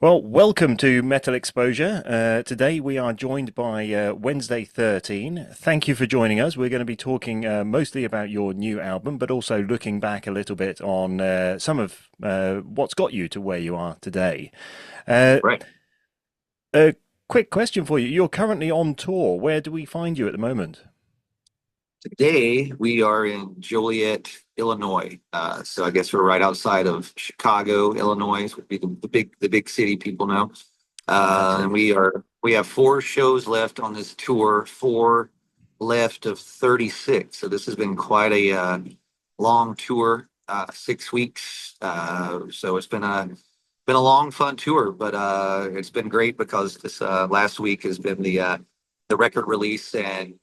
Well, welcome to Metal Exposure. Today we are joined by Wednesday 13. Thank you for joining us. We're going to be talking mostly about your new album, but also looking back a little bit on some of what's got you to where you are today. Uh, Right. a quick question for you. You're currently on tour. Where do we find you at the moment? Today we are in Joliet, Illinois. So I guess we're right outside of Chicago, Illinois, would be the big city people know. And Fantastic. we have four shows left on this tour, four left of 36. So this has been quite a long tour, 6 weeks. So it's been a long, fun tour, but it's been great because this last week has been the record release and.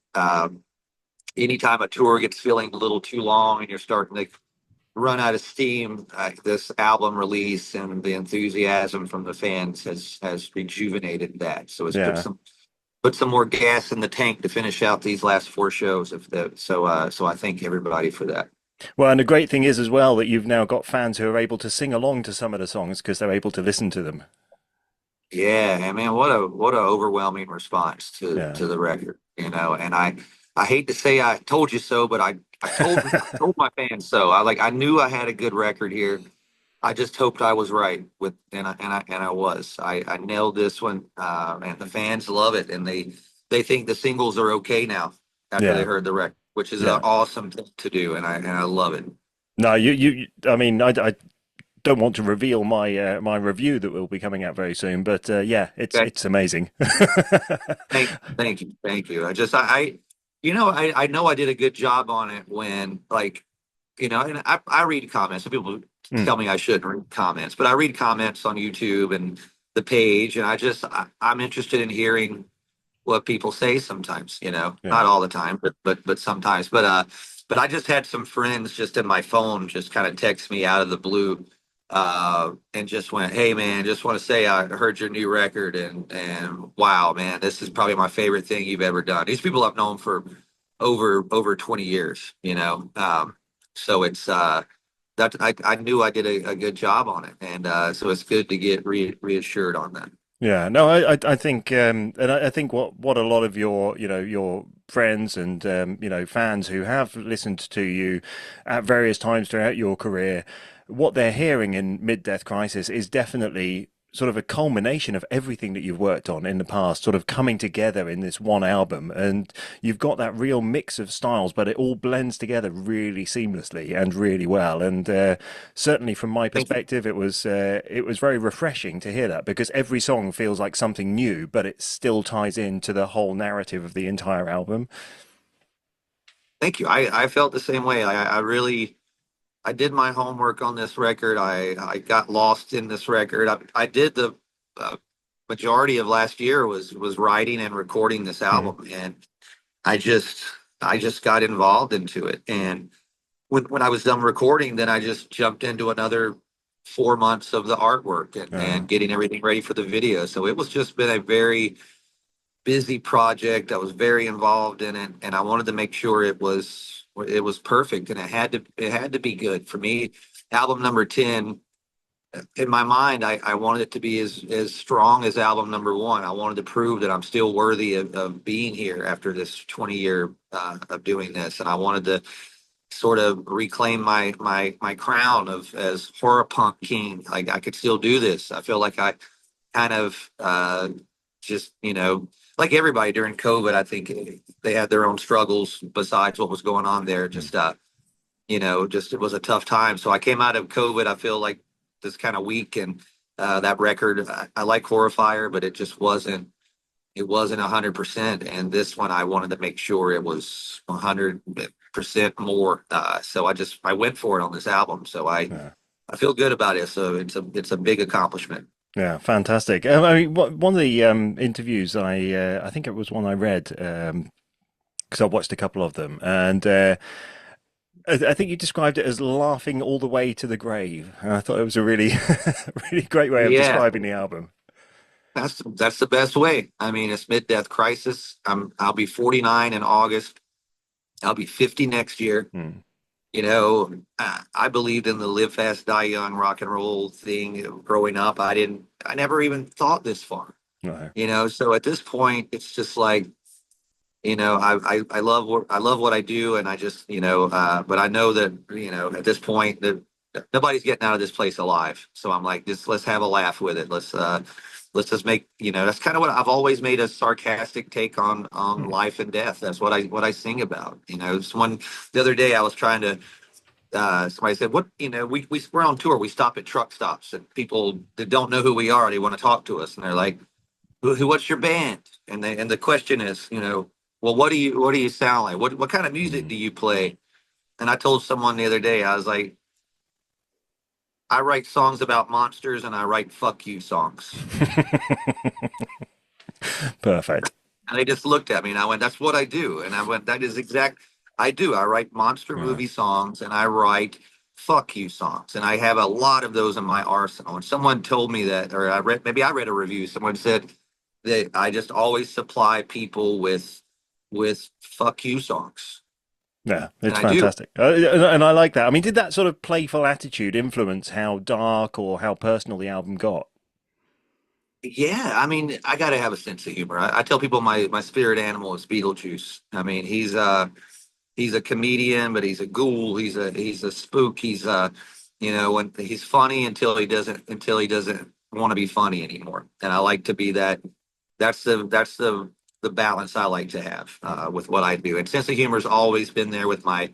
Anytime a tour gets feeling a little too long and you're starting to run out of steam, this album release and the enthusiasm from the fans has rejuvenated that. So it's Yeah. put some more gas in the tank to finish out these last four shows. So I thank everybody for that. Well, and the great thing is as well that you've now got fans who are able to sing along to some of the songs because they're able to listen to them. Yeah, I mean, what a overwhelming response Yeah. to the record, and I hate to say I told you so, but I told my fans so. I knew I had a good record here. I just hoped I was right with, and I was. I nailed this one, and the fans love it, and they think the singles are okay now after they Yeah. heard the record, which is an Yeah. awesome thing to do, and I love it. No, I mean, I don't want to reveal my review that will be coming out very soon, but yeah, Okay, it's amazing. thank you. I know I did a good job on it when and I read comments. Some people Mm, tell me I shouldn't read comments, but I read comments on YouTube and the page, and I'm interested in hearing what people say sometimes, yeah, not all the time, but sometimes. But I just had some friends just in my phone just kind of text me out of the blue, and just went, "Hey man, just want to say I heard your new record and wow man, this is probably my favorite thing you've ever done." These people I've known for over 20 years, so it's that I knew I did a good job on it, and so it's good to get reassured on that. yeah. No, I think, and I think what a lot of your, your friends and fans who have listened to you at various times throughout your career, what they're hearing in Mid-Death Crisis is definitely sort of a culmination of everything that you've worked on in the past, sort of coming together in this one album. And you've got that real mix of styles, but it all blends together really seamlessly and really well. And certainly from my Thank you. perspective, it was very refreshing to hear that because every song feels like something new, but it still ties into the whole narrative of the entire album. Thank you. I felt the same way. I really I did my homework on this record. I got lost in this record. I did the uh, majority of last year was writing and recording this Mm, album, and I just I just got involved into it. And when I was done recording, then I just jumped into another 4 months of the artwork uh, and getting everything ready for the video. So it was just been a very busy project. I was very involved in it, and I wanted to make sure it was perfect, and it had to be good for me. Album number 10, in my mind, I wanted it to be as strong as album number one. I wanted to prove that I'm still worthy of being here after this 20-year of doing this, and I wanted to sort of reclaim my crown of as horror punk king. Like I could still do this. I feel like I kind of just like everybody during COVID, I think they had their own struggles besides what was going on there. mm. Just it was a tough time. So I came out of COVID, I feel like this kind of weak, and that record, I like Horrifier, but it wasn't 100%. And this one, I wanted to make sure it was 100% more. So I went for it on this album. So Yeah. I feel good about it. So it's a big accomplishment. Yeah, fantastic. I mean, one of the interviews I think it was one I read because I watched a couple of them, and I think you described it as laughing all the way to the grave. And I thought it was a really, really great way of Yeah, describing the album. that's the best way. I mean, it's mid-death crisis. I'll be 49 in August. I'll be 50 next year. Hmm. I believed in the live fast, die young rock and roll thing growing up. I never even thought this far, No. so at this point, it's just like, I love what I do. And I just, but I know that, at this point that nobody's getting out of this place alive. So I'm like, just let's have a laugh with it. Let's just make, that's kind of what I've always made a sarcastic take on Hmm. life and death. That's what I sing about. Someone the other day I was trying to, somebody said, what, we're on tour. We stop at truck stops and people that don't know who we are, they want to talk to us. And they're like, what's your band? And the question is, well, what do you sound like? What kind of music Hmm. do you play? And I told someone the other day, I was like, I write songs about monsters and I write fuck you songs. Perfect. And they just looked at me and I went, that's what I do. And I went, that is exact. I do. I write monster Yeah. movie songs and I write fuck you songs. And I have a lot of those in my arsenal. And someone told me that, or maybe I read a review. Someone said that I just always supply people with fuck you songs. Yeah, And it's I do. fantastic. And I like that. I mean, did that sort of playful attitude influence how dark or how personal the album got? Yeah, I mean, I got to have a sense of humor. I tell people my spirit animal is Beetlejuice. I mean, he's a comedian, but he's a ghoul. He's a spook. When he's funny until he doesn't want to be funny anymore. And I like to be that. That's the balance I like to have with what I do. And sense of humor's always been there with my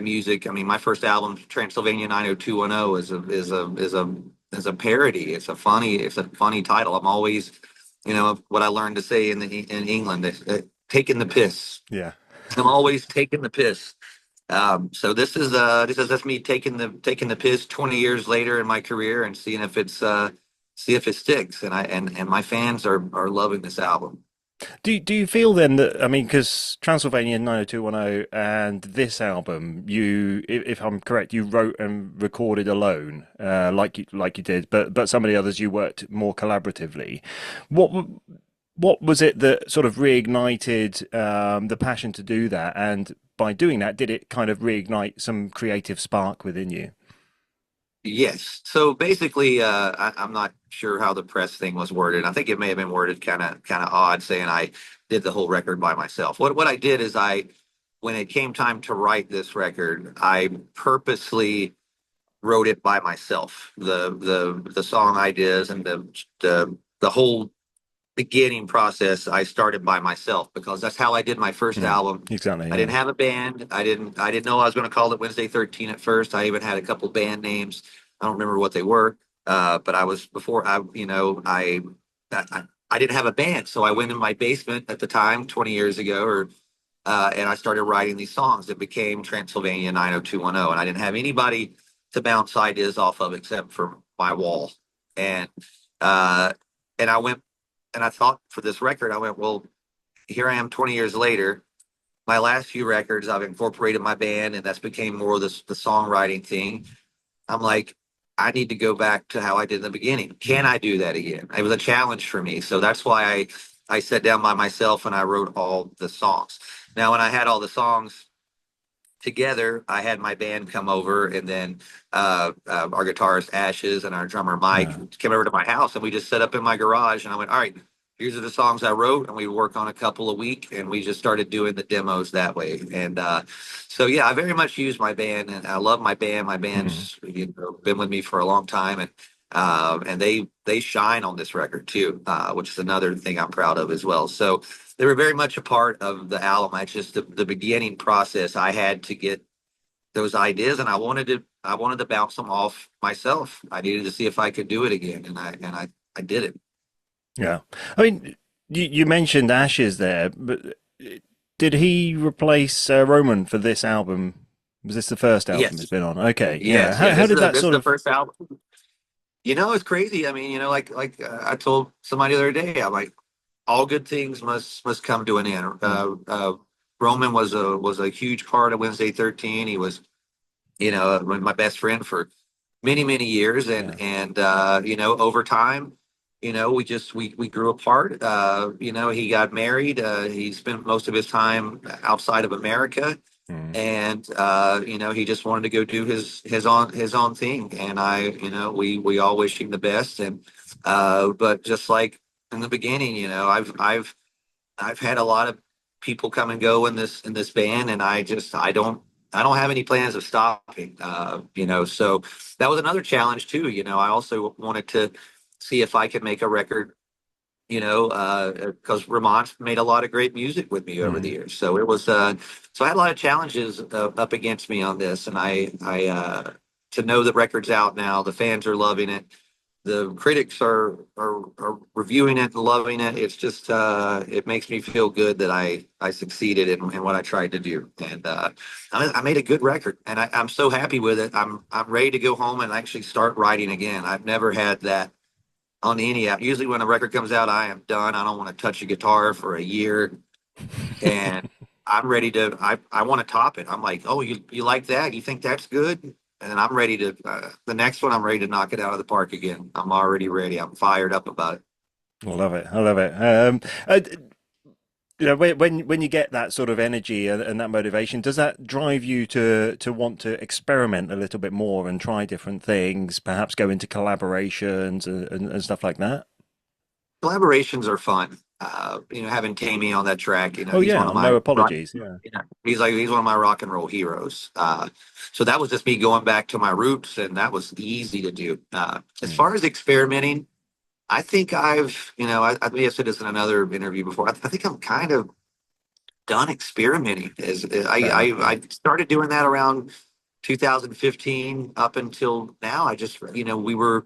music. I mean, my first album, Transylvania 90210, is a parody. It's a funny title. I'm always, what I learned to say in England, taking the piss. Yeah. I'm always taking the piss. So this is that's me taking the piss 20 years later in my career and seeing if see if it sticks. And my fans are loving this album. Do you feel then that, I mean, because Transylvania 90210 and this album, if I'm correct, you wrote and recorded alone, like you did, but some of the others you worked more collaboratively. What was it that sort of reignited the passion to do that? And by doing that, did it kind of reignite some creative spark within you? Yes. So basically, I'm not sure how the press thing was worded. I think it may have been worded kind of odd, saying I did the whole record by myself. What I did is when it came time to write this record, I purposely wrote it by myself. The song ideas and the whole beginning process I started by myself because that's how I did my first Mm, album. exactly, I yeah. didn't have a band. I didn't know I was going to call it Wednesday 13 at first. I even had a couple band names. I don't remember what they were. But I was before I you know I didn't have a band, so I went in my basement at the time 20 years ago or and I started writing these songs that became Transylvania 90210. And I didn't have anybody to bounce ideas off of except for my wall. And uh, and I went and I thought for this record, I went, well, here I am 20 years later. My last few records, I've incorporated my band, and that's became more of the songwriting thing. I'm like, I need to go back to how I did in the beginning. Can Mm, I do that again? It was a challenge for me. So that's why I sat down by myself and I wrote all the songs. Now, when I had all the songs together, I had my band come over, and then our guitarist Ashes and our drummer Mike yeah. came over to my house, and we just set up in my garage. And I went, all right, here's are the songs I wrote, and we work on a couple a week, and we just started doing the demos that way. And so yeah, I very much use my band, and I love my band. My Mm. band's been with me for a long time, and they shine on this record too, which is another thing I'm proud of as well. So they were very much a part of the album. I just the beginning process. I had to get those ideas, and I wanted to bounce them off myself. I needed to see if I could do it again, and I did it. Yeah. I mean, you mentioned Ashes there, but did he replace Roman for this album? Was this the first album he's Yes, been on? Okay, yeah. yes, yeah. How This is did the that this is sort the of? first album. It's crazy. I mean, I told somebody the other day, I'm like, all good things must come to an end. Mm, Roman was a huge part of Wednesday 13. He was my best friend for many years, yeah. and over time, we grew apart. He got married. He spent most of his time outside of America. and he just wanted to go do his own thing, and we all wish him the best. And but just like in the beginning, I've had a lot of people come and go in this band, and I don't have any plans of stopping. So that was another challenge too. I also wanted to see if I could make a record. Because Ramon's made a lot of great music with me over the Mm. years. So it was, so I had a lot of challenges up against me on this, and to know the record's out now, the fans are loving it, the critics are reviewing it and loving it. It's just, it makes me feel good that I succeeded in what I tried to do, and I made a good record, and I'm so happy with it. I'm ready to go home and actually start writing again. I've never had that on any app. Usually when a record comes out, I am done. I don't want to touch a guitar for a year, and I'm ready to. I want to top it. I'm like, oh, you like that? You think that's good? And I'm ready to. The next one, I'm ready to knock it out of the park again. I'm already ready. I'm fired up about it. I love it. I love it. When you get that sort of energy and that motivation, does that drive you to want to experiment a little bit more and try different things, perhaps go into collaborations and stuff like that? Collaborations are fun. Having Tammy on that track, Oh he's one yeah, of no my rock. apologies. Yeah. He's one of my rock and roll heroes. So that was just me going back to my roots, and that was easy to do. As Mm. far as experimenting, I think I may have said this in another interview before. I think I'm kind of done experimenting. As Fair enough. Yeah. I started doing that around 2015 up until now. We were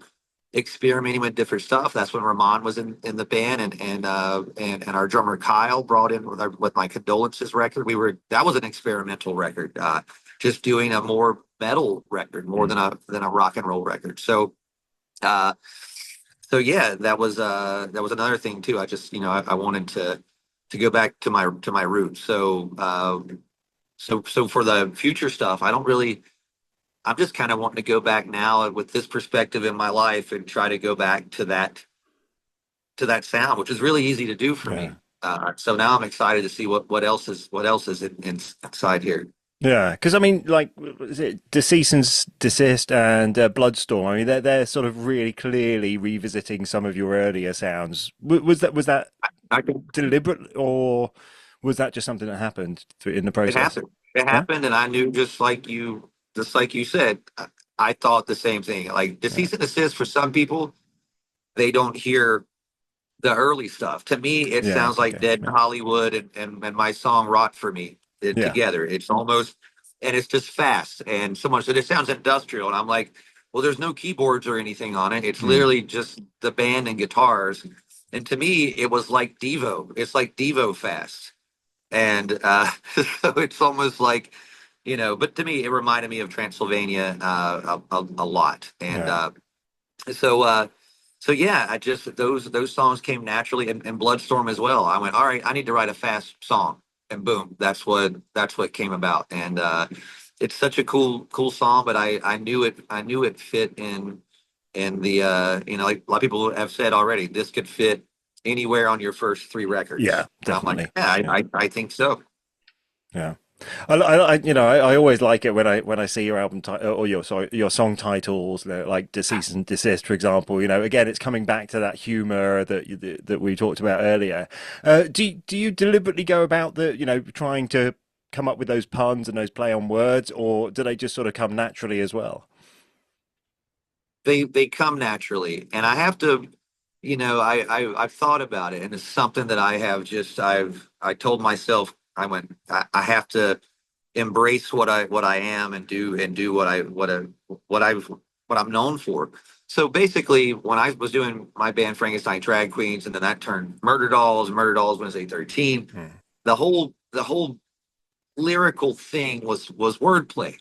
experimenting with different stuff. That's when Ramon was in the band, and our drummer Kyle brought in with my condolences record. That was an experimental record, just doing a more metal record more Mm. than a rock and roll record. Uh, so yeah, that was another thing too. I wanted to go back to my roots. So for the future stuff, I don't really. I'm just kind of wanting to go back now with this perspective in my life and try to go back to that sound, which is really easy to do for me. Yeah. So now I'm excited to see what else is inside here. Yeah, because I mean, like, is it Decease and Desist and Bloodstorm? I mean, they're sort of really clearly revisiting some of your earlier sounds. Was that I can, deliberate, or was that just something that happened in the it process? happened. It Yeah, happened, and I knew just like you said. I thought the same thing. Like the yeah, cease and desist for some people, they don't hear the early stuff. To me, it yeah. sounds like Okay, Dead in yeah, Hollywood and my song Rot for Me yeah. together. It's almost, and it's just fast. And someone said, it sounds industrial. And I'm like, well, there's no keyboards or anything on it. It's Mm, literally just the band and guitars. And to me, it was like Devo. It's like Devo fast. And so it's almost like, but to me, it reminded me of Transylvania a lot. And yeah, so so yeah, I just those songs came naturally, and Bloodstorm as well. I went, all right, I need to write a fast song, and boom, that's what came about. And it's such a cool song, but I knew it fit in the like a lot of people have said already, this could fit anywhere on your first three yeah. records. And I'm like, Definitely. yeah, Yeah, I think so. yeah. I always like it when I see your album title or your song titles, like Decease and Desist, for example. Again, it's coming back to that humor that we talked about earlier. Do you deliberately go about trying to come up with those puns and those play on words, or do they just sort of come naturally as well? They come naturally, and I have to, I've thought about it, and it's something that I told myself. I have to embrace what I am, and do what I'm known for. So basically, when I was doing my band Frankenstein Drag Queens, and then that turned Murder Dolls Wednesday 13, Hmm. the whole lyrical thing was wordplay,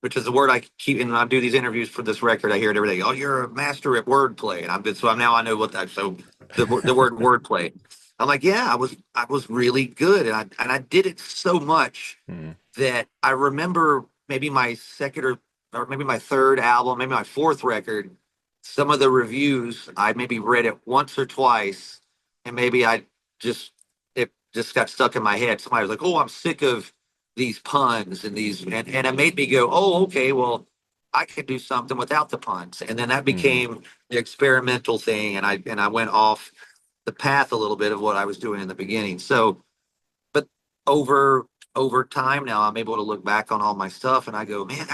which is the word I keep. And I do these interviews for this record. I hear it every day. Oh, you're a master at wordplay, and I'm now I know what that. So the word wordplay. I'm like, yeah, I was really good, and I did it so much Hmm. that I remember maybe my second or maybe my third album, maybe my fourth record. Some of the reviews I maybe read it once or twice, and maybe just it just got stuck in my head. Somebody was like, "Oh, I'm sick of." these puns and and it made me go, oh, okay, well, I could do something without the puns. And then that Mm. became the experimental thing. And I went off the path a little bit of what I was doing in the beginning. So, but over, over time now, I'm able to look back on all my stuff and I go, man,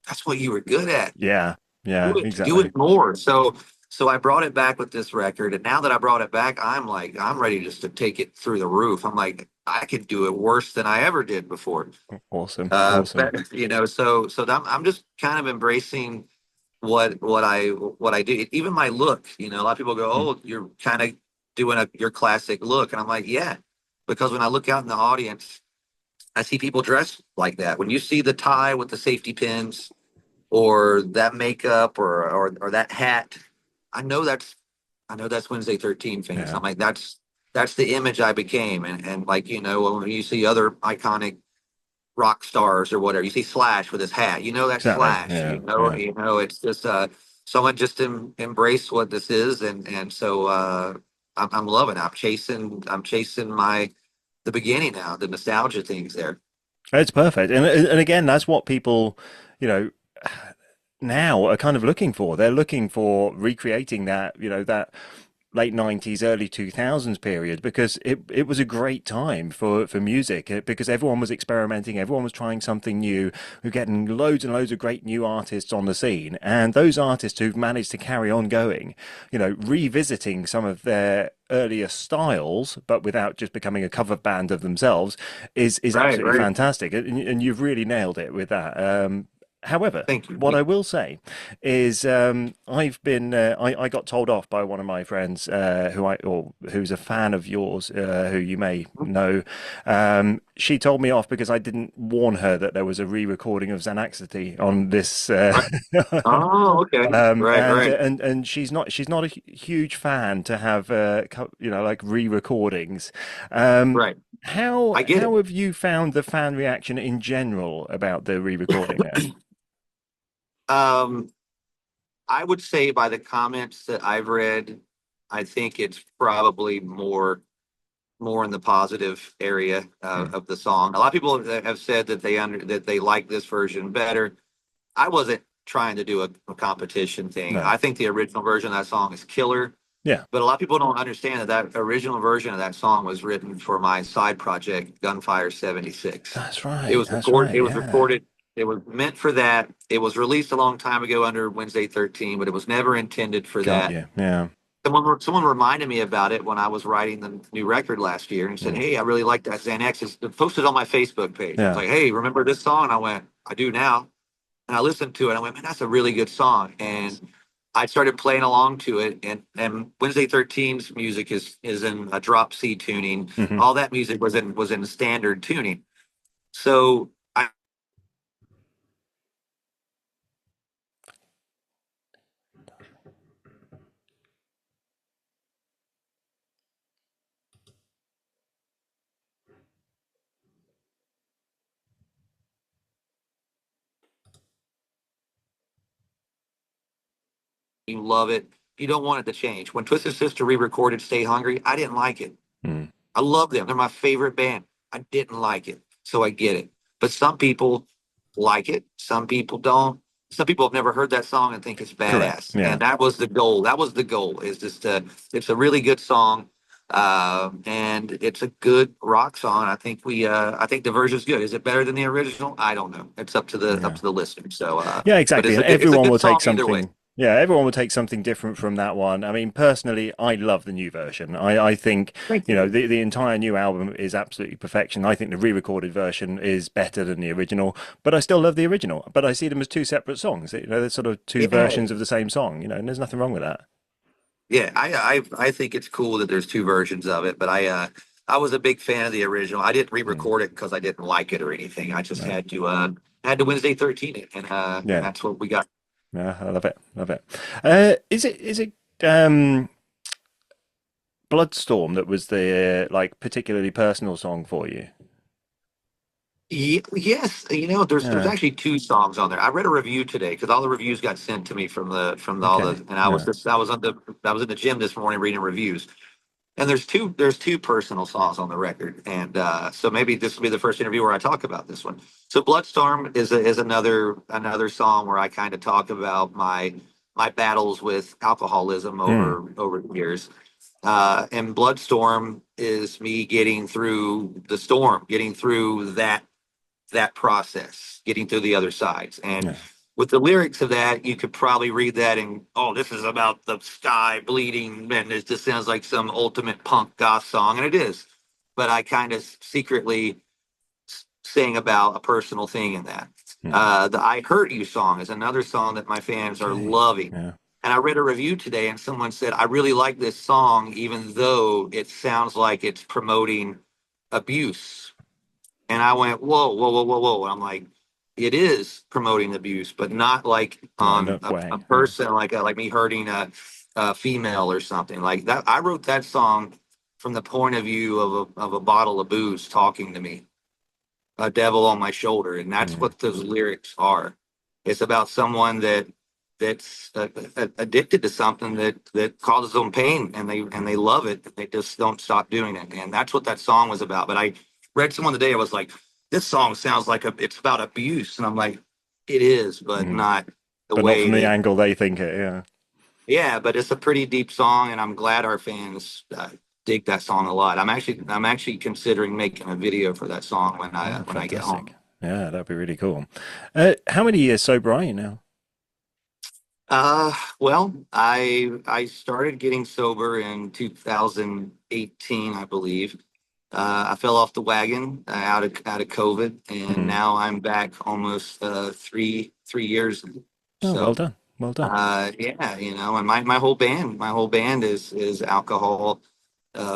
that's what you were good at. Yeah, Do yeah, it, do exactly. it more. So I brought it back with this record, and now that I brought it back, I'm like, I'm ready just to take it through the roof. I'm like, I could do it worse than I ever did before. Awesome, awesome. So I'm just kind of embracing what I do. Even my look, a lot of people go, Mm. "Oh, you're kind of doing your classic look," and I'm like, "Yeah," because when I look out in the audience, I see people dressed like that. When you see the tie with the safety pins, or that makeup, or that hat, I know that's I know that's Wednesday 13 fans. Yeah, I'm like, that's the image I became, and like when you see other iconic rock stars or whatever. You see Slash with his hat. You know that's exactly. Slash. Yeah, yeah. It's just someone just embrace what this is, and so I'm loving it. I'm chasing my the beginning now, the nostalgia things there. It's perfect, and again, that's what people, you know, now are kind of looking for. They're looking for recreating that, that late 90s, early 2000s period because it was a great time for music because everyone was experimenting, everyone was trying something new. We're getting loads and loads of great new artists on the scene, and those artists who've managed to carry on going, revisiting some of their earlier styles, but without just becoming a cover band of themselves, is Right, absolutely right. fantastic, and you've really nailed it with that. However, Thank you. what I will say is I got told off by one of my friends who's a fan of yours, who you may know. She told me off because I didn't warn her that there was a re-recording of Xanaxity on this, Right. Oh, okay. Right, and right. she's not a huge fan to have like re-recordings. Right. I get How it. have you found the fan reaction in general about the re-recording there? Um, I would say by the comments that I've read, I think it's probably more in the positive area Hmm. of the song. A lot of people have said that they like this version better. I wasn't trying to do a competition thing. No. I think the original version of that song is killer, Yeah. but a lot of people don't understand that original version of that song was written for my side project, Gunfire 76. That's right. That's It right. was Yeah. recorded. It was meant for that. It was released a long time ago under Wednesday 13, but it was never intended for Got that. you. Yeah. Someone reminded me about it when I was writing the new record last year and said, Mm. "Hey, I really like that Xanax." It posted on my Facebook page. I was Yeah. like, "Hey, remember this song?" And I went, "I do now." And I listened to it. I went, "Man, that's a really good song." And I started playing along to it. And Wednesday 13's music is in a drop C tuning. Hmm. All that music was in standard tuning. So I you love it. You don't want it to change. When Twisted Sister re-recorded "Stay Hungry," I didn't like it. Mm. I love them. They're my favorite band. I didn't like it. So I get it. But some people like it. Some people don't. Some people have never heard that song and think it's Correct. badass. Yeah. And that was the goal. That was the goal is just it's a really good song. And it's a good rock song. I think the version's good. Is it better than the original? I don't know. It's up Yeah. to the listener. So, Yeah, but exactly. And it's a everyone good will take song either way. something. Yeah, everyone will take something different from that one. I mean, personally, I love the new version. I think, Thank you. the entire new album is absolutely perfection. I think the re-recorded version is better than the original, but I still love the original. But I see them as two separate songs. They're sort of two Yeah. versions of the same song, and there's nothing wrong with that. Yeah, I think it's cool that there's two versions of it, but I was a big fan of the original. I didn't Mm, re-record it because I didn't like it or anything. I just no. had to Wednesday 13 it, and Yeah. that's what we got. Yeah, I love it. Love it. Is it Bloodstorm that was the like particularly personal song for you? Yes, there's Yeah. actually two songs on there. I read a review today because all the reviews got sent to me from all the, Okay. and I was Yeah. just I was in the gym this morning reading reviews. And there's two personal songs on the record, and so maybe this will be the first interview where I talk about this one. So Bloodstorm is another song where I kind of talk about my battles with alcoholism Mm, over the years. And Bloodstorm is me getting through the storm, getting through that process, getting through the other sides. And yeah. with the lyrics of that, you could probably read that and, oh, this is about the sky bleeding, and it just sounds like some ultimate punk goth song, and it is. But I kind of secretly sing about a personal thing in that. Mm. The "I Hurt You" song is another song that my fans are Okay. loving. Yeah. And I read a review today, and someone said, I really like this song, even though it sounds like it's promoting abuse. And I went, whoa, whoa, whoa, whoa, whoa. And I'm like, it is promoting abuse, but not like Not in on that a way. Yeah. person, like me hurting a female or something like that. I wrote that song from the point of view of a bottle of booze talking to me, a devil on my shoulder, and that's Mm. what those lyrics are. It's about someone that's addicted to something that causes them pain, and they love it. They just don't stop doing it, and that's what that song was about. But I read someone today. I was like, this song sounds like it's about abuse, and I'm like, it is, but Mm. not the But not way from the that. angle they think it. Yeah. Yeah, but it's a pretty deep song, and I'm glad our fans dig that song a lot. I'm actually considering making a video for that song Oh, when I get home. fantastic. Yeah, that'd be really cool. How many years sober are you now? Well, I started getting sober in 2018, I believe. I fell off the wagon out of COVID, and Mm. now I'm back almost three years. Oh, well So done. Well done. yeah, and my whole band is alcohol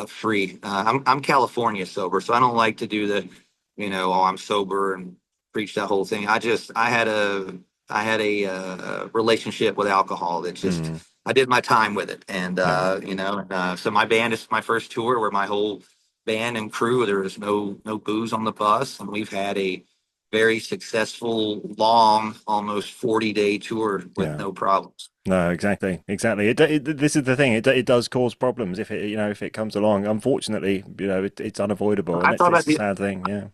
free. I'm California sober, so I don't like to do oh, I'm sober and preach that whole thing. I had a relationship with alcohol that just Mm. I did my time with it, and Yeah. so my band is my first tour where my whole band and crew, there is no booze on the bus, and we've had a very successful, long, almost 40-day tour with Yeah. no problems. No, exactly, exactly. This is the thing. It does cause problems if it comes along. Unfortunately, it's unavoidable, and I thought it's about a the sad thing. Yeah.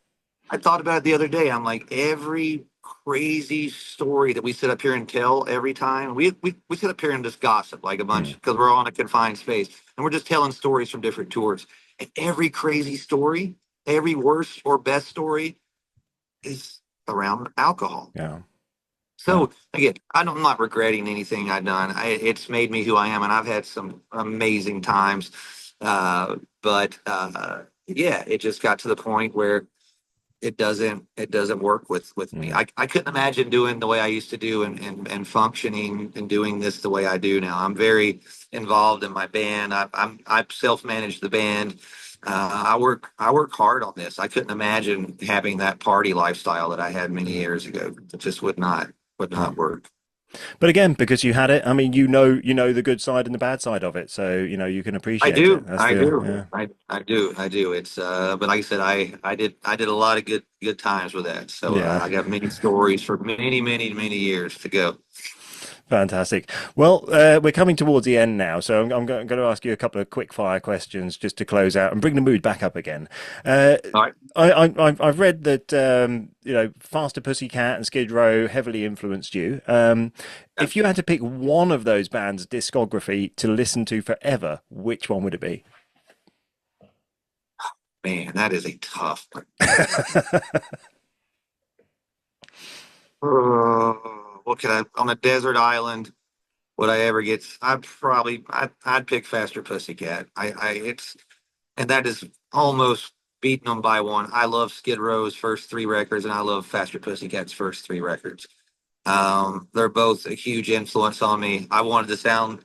I thought about it the other day. I'm like, every crazy story that we sit up here and tell every time, we sit up here and just gossip like a bunch Mm. because we're all in a confined space and we're just telling stories from different tours. And every crazy story, every worst or best story is around alcohol. Yeah. No. So again, I'm not regretting anything I've done. It's made me who I am, and I've had some amazing times. But yeah, it just got to the point where it doesn't work with me. Mm. I couldn't imagine doing the way I used to do and functioning and doing this the way I do now. I'm very involved in my band. I self-manage the band. I work hard on this. I couldn't imagine having that party lifestyle that I had many Yeah. years ago. It just would not No. work. But again, because you had it, I mean, you know the good side and the bad side of it, so you can I appreciate it. do. That's I the do. yeah. I do. It's but like I said, I did a lot of good times with that. So Yeah. I got many stories for many, many, many years to go. Fantastic. Well, we're coming towards the end now, so I'm going to ask you a couple of quick fire questions just to close out and bring the mood back up again. Uh, All right. I've read that Faster Pussycat and Skid Row heavily influenced you. If you had to pick one of those bands' discography to listen to forever, which one would it be? Man, that is a tough one. What could I on a desert island? Would I ever get? I'd pick Faster Pussycat. It's and that is almost beating them by one. I love Skid Row's first three records, and I love Faster Pussycat's first three records. They're both a huge influence on me. I wanted to sound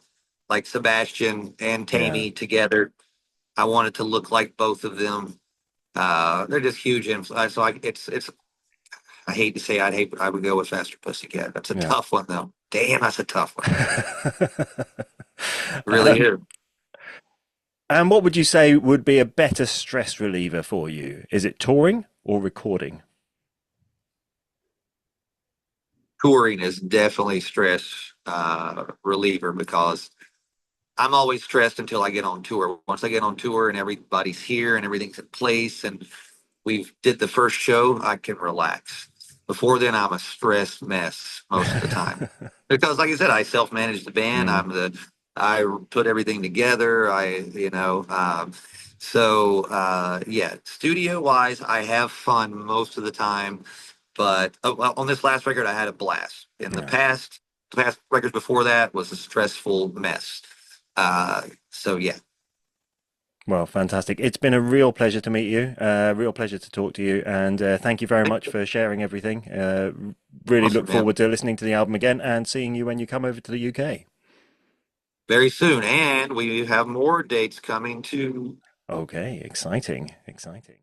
like Sebastian and Yeah. Tammy together. I wanted to look like both of them. They're just huge influence. So it's I hate to say I would go with Faster Pussycat. That's a Yeah. tough one though. Damn, that's a tough one. It really Um, is. and what would you say would be a better stress reliever for you? Is it touring or recording? Touring is definitely stress reliever because I'm always stressed until I get on tour. Once I get on tour and everybody's here and everything's in place and we've did the first show, I can relax. Before then, I'm a stressed mess most of the time because, like I said, I self-manage the band. Mm. I put everything together. Yeah, studio wise, I have fun most of the time. But well, on this last record, I had a blast. In Yeah. the past records before that was a stressful mess. So yeah, Well, fantastic. It's been a real pleasure to meet you, real pleasure to talk to you, and thank you very much for sharing everything. Really awesome, look man. forward to listening to the album again and seeing you when you come over to the UK. Very soon, and we have more dates coming to Okay, exciting, exciting.